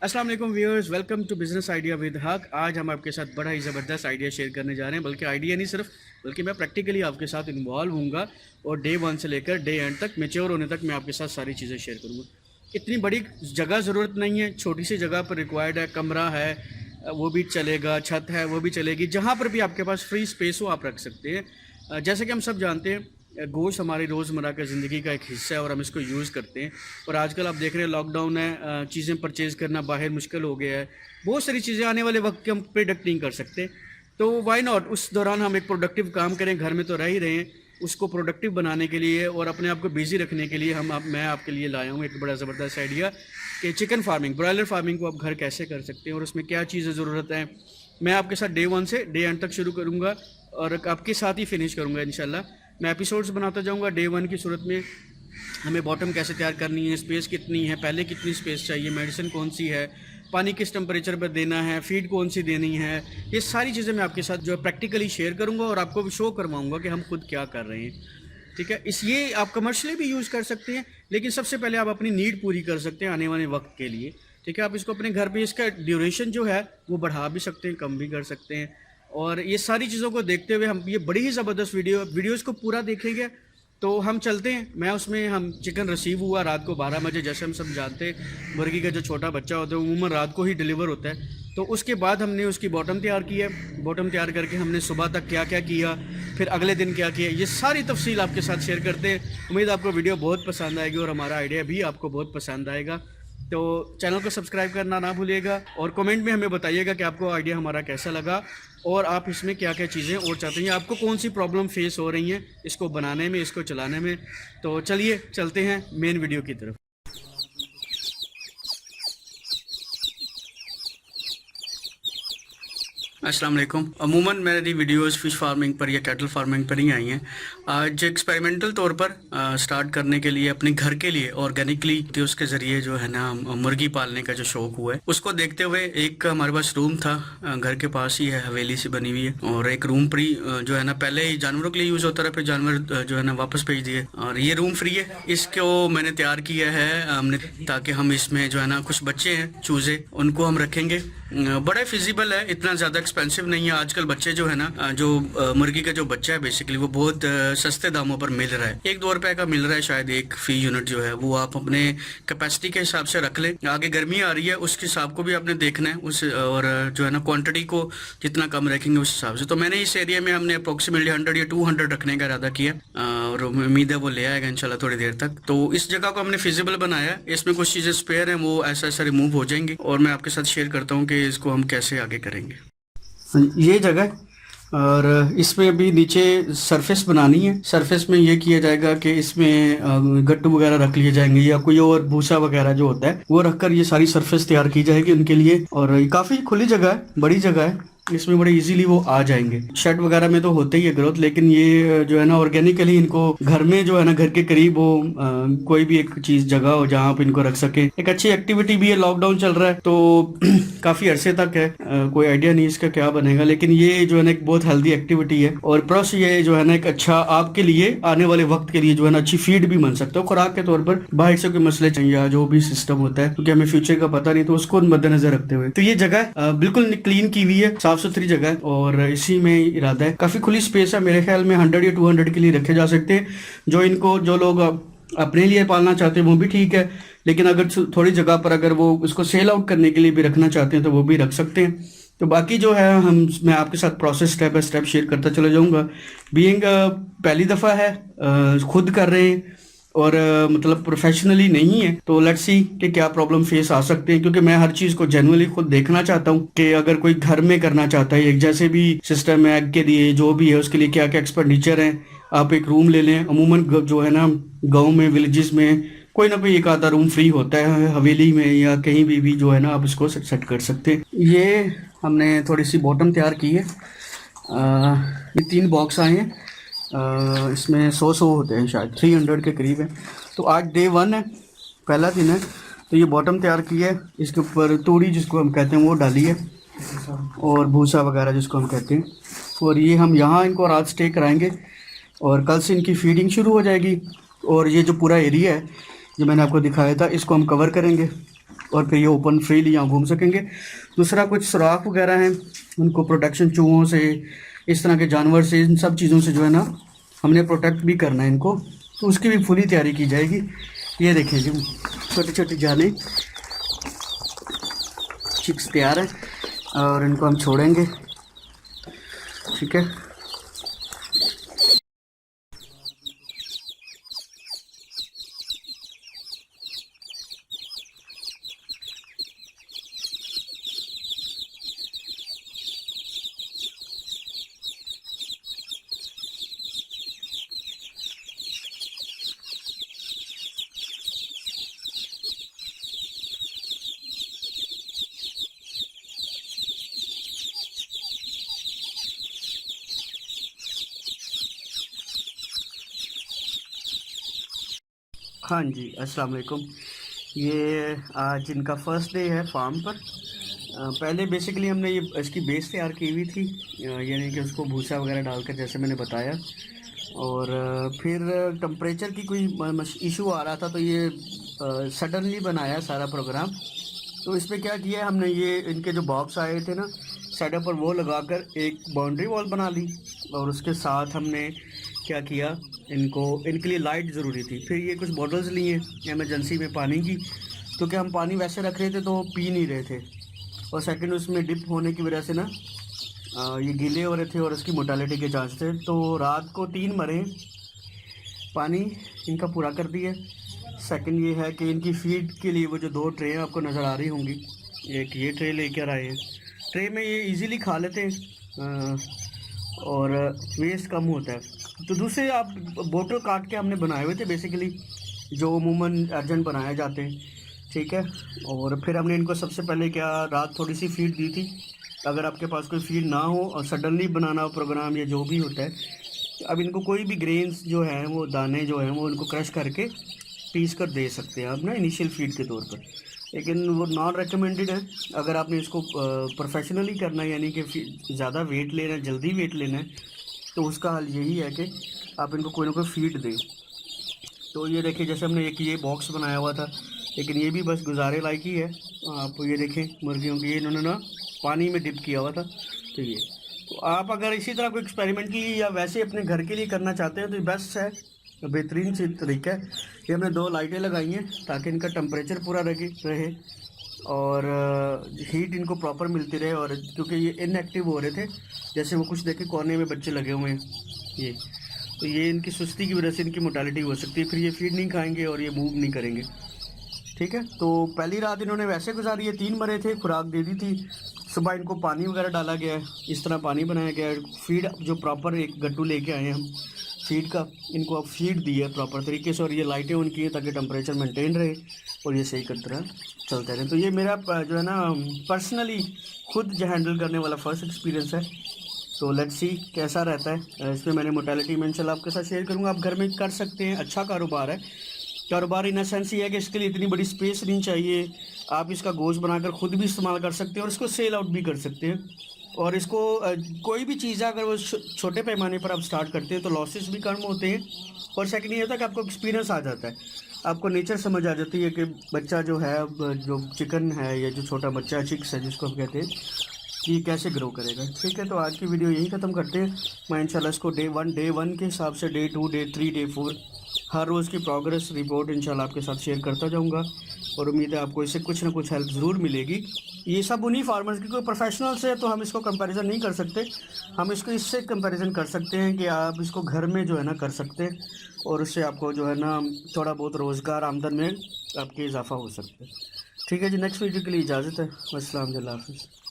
अस्सलाम वालेकुम viewers, welcome to business idea with Haq. आज हम आपके साथ बड़ा ही ज़बरदस्त आइडिया शेयर करने जा रहे हैं। बल्कि आइडिया नहीं सिर्फ, बल्कि मैं प्रैक्टिकली आपके साथ इन्वॉल्व हूँगा और डे वन से लेकर डे एंड तक, मैच्योर होने तक मैं आपके साथ सारी चीज़ें शेयर करूँगा। इतनी बड़ी जगह ज़रूरत नहीं है, छोटी सी जगह पर रिक्वायर्ड है। कमरा है वो भी चलेगा, छत है वो भी चलेगी, जहाँ पर भी आपके पास फ्री स्पेस हो आप रख सकते हैं। जैसे कि हम सब जानते हैं, गोश्त हमारी रोज़मर्रा की ज़िंदगी का एक हिस्सा है और हम इसको यूज़ करते हैं। और आजकल आप देख रहे हैं लॉकडाउन है, चीज़ें परचेज़ करना बाहर मुश्किल हो गया है। बहुत सारी चीज़ें आने वाले वक्त के हम प्रिडिक्ट नहीं कर सकते, तो वाई नॉट उस दौरान हम एक प्रोडक्टिव काम करें। घर में तो रह ही रहे हैं, उसको प्रोडक्टिव बनाने के लिए और अपने आप को बिज़ी रखने के लिए मैं आपके लिए लाया हूँ एक बड़ा ज़बरदस्त आइडिया कि चिकन फार्मिंग, ब्रॉयलर फार्मिंग को आप घर कैसे कर सकते हैं और उसमें क्या चीज़ें ज़रूरत है। मैं आपके साथ डे वन से डे एंड तक शुरू करूँगा और आपके साथ ही फिनिश करूँगा इंशाल्लाह। मैं एपिसोड्स बनाता जाऊंगा। डे वन की सूरत में हमें बॉटम कैसे तैयार करनी है, स्पेस कितनी है, पहले कितनी स्पेस चाहिए, मेडिसिन कौन सी है, पानी किस टेम्परेचर पर देना है, फीड कौन सी देनी है, ये सारी चीज़ें मैं आपके साथ जो है प्रैक्टिकली शेयर करूंगा और आपको भी शो करवाऊंगा कि हम खुद क्या कर रहे हैं। ठीक है, ये आप कमर्शियली भी यूज़ कर सकते हैं, लेकिन सबसे पहले आप अपनी नीड पूरी कर सकते हैं आने वाले वक्त के लिए। ठीक है, आप इसको अपने घर पे इसका ड्यूरेशन जो है वो बढ़ा भी सकते हैं, कम भी कर सकते हैं। और ये सारी चीज़ों को देखते हुए हम ये बड़ी ही ज़बरदस्त वीडियोज़ को पूरा देखेंगे। तो हम चलते हैं, मैं उसमें हम चिकन रिसीव हुआ रात को 12 बजे। जैसे हम सब जानते हैं मुर्गी का जो छोटा बच्चा होता है उमूमन रात को ही डिलीवर होता है। तो उसके बाद हमने उसकी बॉटम तैयार की है। बॉटम तैयार करके हमने सुबह तक क्या क्या किया, फिर अगले दिन क्या किया, ये सारी तफसील आपके साथ शेयर करते हैं। उम्मीद आपको वीडियो बहुत पसंद आएगी और हमारा आइडिया भी आपको बहुत पसंद आएगा। तो चैनल को सब्सक्राइब करना ना भूलिएगा और कमेंट में हमें बताइएगा कि आपको आइडिया हमारा कैसा लगा और आप इसमें क्या क्या चीज़ें और चाहते हैं, आपको कौन सी प्रॉब्लम फेस हो रही हैं इसको बनाने में, इसको चलाने में। तो चलिए चलते हैं मेन वीडियो की तरफ। अस्सलाम वालेकुम। अमूमन मेरी वीडियोस फ़िश फार्मिंग पर या कैटल फार्मिंग पर ही आई हैं। आज एक्सपेरिमेंटल तौर पर स्टार्ट करने के लिए अपने घर के लिए ऑर्गेनिकली तो उसके ज़रिए जो है ना मुर्गी पालने का जो शौक़ हुआ है उसको देखते हुए एक हमारे पास रूम था, घर के पास ही है, हवेली सी बनी हुई है। और एक रूम फ्री जो है ना पहले ही जानवरों के लिए यूज़ होता रहा, फिर जानवर जो है ना वापस भेज दिए और ये रूम फ्री है। इसको मैंने तैयार किया है हमने, ताकि हम इसमें जो है ना कुछ बच्चे हैं चूज़े उनको हम रखेंगे। बड़ा फिजिबल है, इतना ज़्यादा एक्सपेंसिव नहीं है। आजकल बच्चे जो है ना जो मुर्गी का जो बच्चा है बेसिकली वो बहुत सस्ते दामों पर मिल रहा है। 1-2 रुपए का मिल रहा है शायद एक फी यूनिट जो है। वो आप अपने कैपेसिटी के हिसाब से रख लें। आगे गर्मी आ रही है उसके हिसाब को भी आपने देखना है उस, और जो है ना क्वांटिटी को जितना कम रखेंगे उस हिसाब से। तो मैंने इस एरिया में हमने अप्रोक्सीमेटली 100 या 200 रखने का इरादा किया और उम्मीद है वो ले आएगा इंशाल्लाह थोड़ी देर तक। तो इस जगह को हमने फिजिबल बनाया। इसमें कुछ चीज़ें स्पेयर हैं वो ऐसा ऐसा रिमूव हो जाएंगी और मैं आपके साथ शेयर करता हूँ कि इसको हम कैसे आगे करेंगे। ये जगह और इसमें अभी नीचे सरफेस बनानी है। सरफेस में ये किया जाएगा कि इसमें गट्टू वगैरह रख लिए जाएंगे या कोई और भूसा वगैरह जो होता है वो रखकर ये सारी सरफेस तैयार की जाएगी उनके लिए। और काफ़ी खुली जगह है, बड़ी जगह है, इसमें बड़े इजीली वो आ जाएंगे। शेड वगैरह में तो होते ही है ग्रोथ, लेकिन ये जो है ना ऑर्गेनिकली इनको घर में जो है ना घर के करीब हो कोई भी एक चीज जगह हो जहाँ आप इनको रख सके। एक अच्छी एक्टिविटी भी है, लॉकडाउन चल रहा है तो काफी अरसे तक है, कोई आइडिया नहीं इसका क्या बनेगा, लेकिन ये जो है ना एक बहुत हेल्दी एक्टिविटी है। और प्लस ये जो है ना एक अच्छा आपके लिए आने वाले वक्त के लिए जो है ना अच्छी फीड भी बन सकता है खुराक के तौर पर। बाहर से कोई मसले चाहिए या जो भी सिस्टम होता है, क्योंकि हमें फ्यूचर का पता नहीं, तो उसको मद्देनजर रखते हुए तो ये जगह बिल्कुल क्लीन की हुई है, साफ सुथरी जगह है और इसी में इरादा है। काफी खुली स्पेस है, मेरे ख्याल में 100 या 200 के लिए रखे जा सकते हैं। जो लोग अपने लिए पालना चाहते हैं वो भी ठीक है, लेकिन अगर थोड़ी जगह पर अगर वो इसको सेल आउट करने के लिए भी रखना चाहते हैं तो वो भी रख सकते हैं। तो बाकी जो है मैं आपके साथ process step by step share करता चला जाऊंगा। बीइंग पहली दफ़ा है, खुद कर रहे हैं और मतलब प्रोफेशनली नहीं है, तो लेट्स सी कि क्या प्रॉब्लम फेस आ सकते हैं, क्योंकि मैं हर चीज को जेन्युइनली खुद देखना चाहता हूँ कि अगर कोई घर में करना चाहता है एक जैसे भी सिस्टम है एग के लिए जो भी है उसके लिए क्या क्या एक्सपेंडिचर है। आप एक रूम ले लें, अमूमन जो है ना गाँव में विलेजेस में कोई ना कोई एक आधा रूम फ्री होता है, हवेली में या कहीं भी जो है ना आप इसको सेट कर सकते हैं। ये हमने थोड़ी सी बॉटम तैयार की है, ये 3 बॉक्स आए हैं, इसमें 100 होते हैं, शायद 300 के करीब है। तो आज डे 1 है, पहला दिन है। तो ये बॉटम तैयार की है, इसके ऊपर तूड़ी जिसको हम कहते हैं वो डाली है और भूसा वगैरह जिसको हम कहते हैं। और ये हम यहाँ इनको रात स्टे कराएंगे और कल से इनकी फीडिंग शुरू हो जाएगी। और ये जो पूरा एरिया है जो मैंने आपको दिखाया था इसको हम कवर करेंगे और फिर ये ओपन फ्रीली यहाँ घूम सकेंगे। दूसरा कुछ सुराख वगैरह हैं, उनको प्रोटेक्शन चूहों से, इस तरह के जानवर से, इन सब चीज़ों से जो है ना हमने प्रोटेक्ट भी करना है इनको, तो उसकी भी फुली तैयारी की जाएगी। ये देखिए जी छोटी छोटी जाने चिक्स तैयार है और इनको हम छोड़ेंगे, ठीक है। हाँ जी, अस्सलाम वालेकुम। ये आज इनका फर्स्ट डे है फार्म पर। पहले बेसिकली हमने ये इसकी बेस तैयार की हुई थी, यानी कि उसको भूसा वगैरह डालकर, जैसे मैंने बताया। और फिर टेम्परेचर की कोई इशू आ रहा था, तो ये सडनली बनाया सारा प्रोग्राम। तो इस पर क्या किया हमने, ये इनके जो बॉक्स आए थे ना सेटअप पर, वो लगाकर एक बाउंड्री वॉल बना ली। और उसके साथ हमने क्या किया, इनके लिए लाइट ज़रूरी थी। फिर ये कुछ बॉटल्स लिए इमरजेंसी में पानी की, तो क्या हम पानी वैसे रख रहे थे तो पी नहीं रहे थे, और सेकंड उसमें डिप होने की वजह से ना ये गीले हो रहे थे और उसकी मोर्टालिटी के चांस थे। तो रात को 3 मरे पानी इनका पूरा कर दिया। सेकंड ये है कि इनकी फीड के लिए वो जो 2 ट्रे आपको नज़र आ रही होंगी, एक ये ट्रे लेकर आए हैं। ट्रे में ये इजीली खा लेते हैं और वेस्ट कम होता है। तो दूसरे आप बोतल काट के हमने बनाए हुए थे बेसिकली, जो अमूमन अर्जेंट बनाए जाते हैं, ठीक है। और फिर हमने इनको सबसे पहले क्या, रात थोड़ी सी फीड दी थी। अगर आपके पास कोई फीड ना हो और सडनली बनाना हो प्रोग्राम या जो भी होता है, अब इनको कोई भी ग्रेन्स जो हैं, वो दाने जो हैं, वो उनको क्रश करके पीस कर दे सकते हैं आप ना इनिशियल फीड के तौर पर। लेकिन वो नॉन रिकमेंडेड है अगर आपने इसको प्रोफेशनली करना है, यानी कि ज़्यादा वेट लेना है, जल्दी वेट लेना है, तो उसका हल यही है कि आप इनको कोई ना कोई फीड दें। तो ये देखिए, जैसे हमने एक ये बॉक्स बनाया हुआ था, लेकिन ये भी बस गुजारे लायक ही है। आप ये देखें मुर्गियों की, ये इन्होंने ना पानी में डिप किया हुआ था। तो आप अगर इसी तरह कोई एक्सपेरिमेंटली या वैसे अपने घर के लिए करना चाहते हैं तो ये बेस्ट है, बेहतरीन तरीका है। ये हमने 2 लाइटें लगाई हैं ताकि इनका टेम्परेचर पूरा रहे और हीट इनको प्रॉपर मिलती रहे। और क्योंकि ये इनएक्टिव हो रहे थे, जैसे वो कुछ देखे कोने में बच्चे लगे हुए हैं तो ये इनकी सुस्ती की वजह से इनकी मोर्टालिटी हो सकती है, फिर ये फीड नहीं खाएंगे और ये मूव नहीं करेंगे, ठीक है। तो पहली रात इन्होंने वैसे गुजारी है, 3 मरे थे, खुराक दे दी थी। सुबह इनको पानी वगैरह डाला गया है, इस तरह पानी बनाया गया है। फीड जो प्रॉपर एक गट्टू लेके आए हैं हम फीड का, इनको अब फीड दी है प्रॉपर तरीके से। और ये लाइटें उनकी हैं ताकि टेम्परेचर मेंटेन रहे और ये सही कर तरह चलते रहे। तो ये मेरा जो है ना पर्सनली खुद जो हैंडल करने वाला फर्स्ट एक्सपीरियंस है। तो लेट्स सी कैसा रहता है। इसमें मैंने मोर्टालिटी मैं इंशाल्लाह आपके साथ शेयर करूँगा। आप घर में कर सकते हैं, अच्छा कारोबार है। कारोबार इन सेंस ये है कि इसके लिए इतनी बड़ी स्पेस नहीं चाहिए। आप इसका गोश्त बनाकर खुद भी इस्तेमाल कर सकते हैं और इसको सेल आउट भी कर सकते हैं। और इसको कोई भी चीज़ है अगर वो छोटे पैमाने पर आप स्टार्ट करते हैं तो लॉसेस भी कम होते हैं। और सेकंड ये होता है कि आपको एक्सपीरियंस आ जाता है, आपको नेचर समझ आ जाती है कि बच्चा जो है, जो चिकन है या जो छोटा बच्चा चिक्स है जिसको हम कहते हैं, कि कैसे ग्रो करेगा, ठीक है। तो आज की वीडियो यही ख़त्म करते हैं। मैं इंशाल्लाह इसको डे वन के हिसाब से डे 2, डे 3, डे 4 हर रोज़ की प्रोग्रेस रिपोर्ट इंशाल्लाह आपके साथ शेयर करता जाऊंगा। और उम्मीद है आपको इससे कुछ ना कुछ हेल्प ज़रूर मिलेगी। ये सब उन्हीं फार्मर्स की, कोई प्रोफेशनल से तो हम इसको कंपैरिजन नहीं कर सकते। हम इसको इससे कंपैरिजन कर सकते हैं कि आप इसको घर में जो है ना कर सकते हैं और उससे आपको जो है ना थोड़ा बहुत रोज़गार आमदन में आपके इजाफा हो सकता है, ठीक है जी। नेक्स्ट वीडियो के लिए इजाज़त है। अस्सलाम वालेकुम।